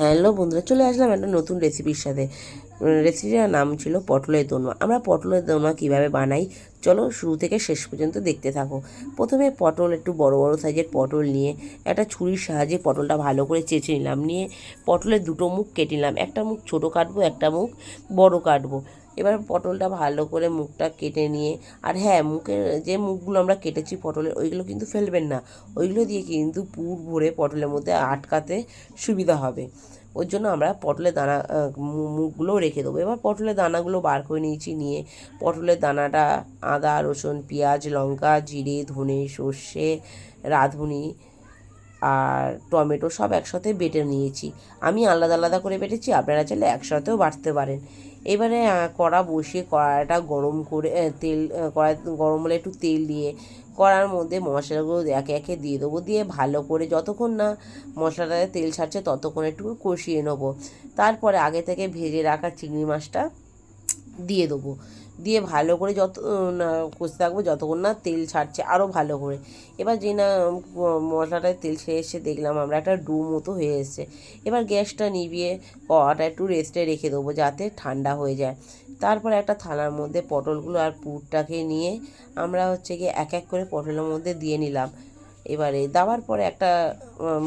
Hello বন্ধুরা, চলে আসলাম একটা নতুন রেসিপির সাথে। রেসিপিটার নাম ছিল পটলের দোরমা। আমরা পটলের দোরমা কীভাবে বানাই চলো শুরু থেকে শেষ পর্যন্ত দেখতে থাকো। প্রথমে পটল, একটু বড় বড় সাইজের পটল নিয়ে একটা ছুরির সাহায্যে পটলটা ভালো করে চেঁচে নিলাম। নিয়ে পটলের দুটো মুখ কেটে নিলাম, একটা মুখ ছোটো কাটবো, একটা মুখ বড় কাটবো। এবার পটলটা ভালো করে মুখটা কেটে নিয়ে, আর হ্যাঁ, মুখের যে মুখগুলো আমরা কেটেছি পটলের, ওইগুলো কিন্তু ফেলবেন না। ওইগুলো দিয়ে কিন্তু পুর ভরে পটলের মধ্যে আটকাতে সুবিধা হবে। ওর জন্য আমরা পটলের দানা মুখগুলোও রেখে দেবো। এবার পটলের দানাগুলো বার করে নিয়েছি। নিয়ে পটলের দানাটা আদা, রসুন, পেঁয়াজ, লঙ্কা, জিরে, ধনে, সর্ষে, রাঁধুনি আর টমেটো সব একসাথে বেটে নিয়েছি। আমি আলাদা আলাদা করে বেটেছি, আপনারা চাইলে একসাথেও বাটতে পারেন। এবারে কড়া বসিয়ে কড়াটা গরম করে কড়াই গরম হলে একটু তেল দিয়ে কড়ার মধ্যে মশলাগুলো একে একে দিয়ে দেবো। দিয়ে ভালো করে যতক্ষণ না মশলাটাতে তেল ছাড়ছে ততক্ষণ একটু কষিয়ে নেবো। তারপরে আগে থেকে ভেজে রাখা চিংড়ি মাছটা দিয়ে দেবো। দিয়ে ভালো করে যত না কষতে থাকবো যতক্ষণ না তেল ছাড়ছে আরও ভালো করে। এবার যে না মশলাটায় তেল ছেড়ে এসে দেখলাম আমরা একটা ডো মতো হয়ে এসছে। এবার গ্যাসটা নিভিয়ে কড়াটা একটু রেস্টে রেখে দেবো যাতে ঠান্ডা হয়ে যায়। তারপর একটা থালার মধ্যে পটলগুলো আর পুরটাকে নিয়ে আমরা গিয়ে এক এক করে পটলের মধ্যে দিয়ে নিলাম। এবারে দেওয়ার পরে একটা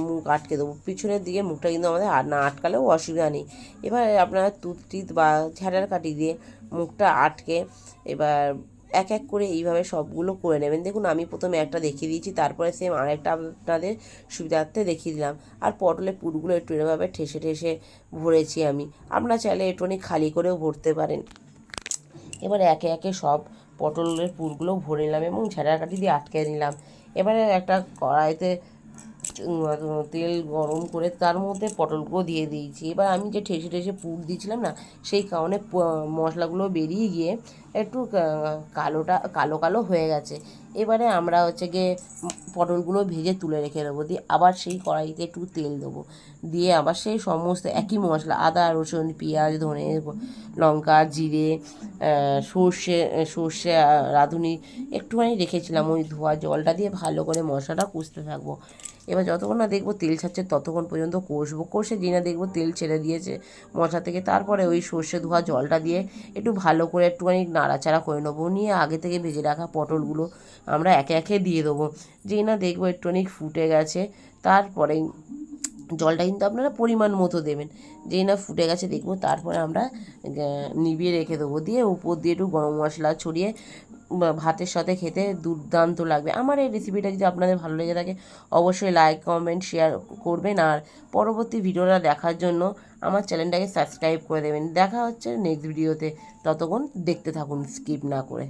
মুখ আটকে দেবো, পিছনের দিকে মুখটা কিন্তু আমাদের না আটকালেও অসুবিধা নেই। এবার আপনারা টুথপিক বা ঝাঁটার কাঠি দিয়ে মুখটা আটকে এবার এক এক করে এইভাবে সবগুলো করে নেবেন। দেখুন, আমি প্রথমে একটা দেখিয়ে দিয়েছি, তারপরে সেম আরেকটা আপনাদের সুবিধার্থে দেখিয়ে দিলাম। আর পটলের পুরগুলো একটু এভাবে ঠেসে ঠেসে ভরেছি আমি। আপনারা চাইলে একটুখানি খালি করেও ভরতে পারেন। এবার একে একে সব পটলের পুরগুলো ভরে নিলাম এবং ঝাঁটার কাঠি দিয়ে আটকে নিলাম। এবারে একটা কড়াইতে তেল গরম করে তার মধ্যে পটলগুলো দিয়ে দিয়েছি। এবার আমি যে ঠেসে ঠেসে পুর দিয়েছিলাম না, সেই কারণে মশলাগুলো বেরিয়ে গিয়ে একটু কালো কালো হয়ে গেছে। এবারে আমরা গিয়ে পটলগুলো ভেজে তুলে রেখে দেবো। দিয়ে আবার সেই কড়াইতে একটু তেল দেবো। দিয়ে আবার সেই সমস্ত একই মশলা আদা, রসুন, পেঁয়াজ, ধনে, লঙ্কা, জিরে, সর্ষে সর্ষে রাঁধুনি একটুখানি রেখেছিলাম, ওই ধোয়া জলটা দিয়ে ভালো করে মশলাটা কষতে থাকবো। এবার যতক্ষণ না দেখবো তেল ছাড়ছে ততক্ষণ পর্যন্ত কষবো। কষে যে না দেখবো তেল ছেড়ে দিয়েছে মশলা থেকে, তারপরে ওই সর্ষে ধোয়া জলটা দিয়ে একটু ভালো করে একটুখানি নাড়াচাড়া করে নেবো। নিয়ে আগে থেকে ভেজে রাখা পটলগুলো আমরা একে একে দিয়ে দেবো। যেই না দেখবো একটুখানি ফুটে গেছে, তারপরে জলটা কিন্তু আপনারা পরিমাণ মতো দেবেন। যেই না ফুটে গেছে দেখবো, তারপরে আমরা নিভিয়ে রেখে দেবো। দিয়ে উপর দিয়ে একটু গরম মশলা ছড়িয়ে ভাতের সাথে খেতে দুর্দান্ত লাগবে। আমার এই রেসিপিটা যদি আপনাদের ভালো লেগে থাকে অবশ্যই লাইক, কমেন্ট, শেয়ার করবেন। আর পরবর্তী ভিডিওটা দেখার জন্য আমার চ্যানেলটাকে সাবস্ক্রাইব করে দেবেন। দেখা হচ্ছে নেক্সট ভিডিওতে, ততক্ষণ দেখতে থাকুন স্কিপ না করে।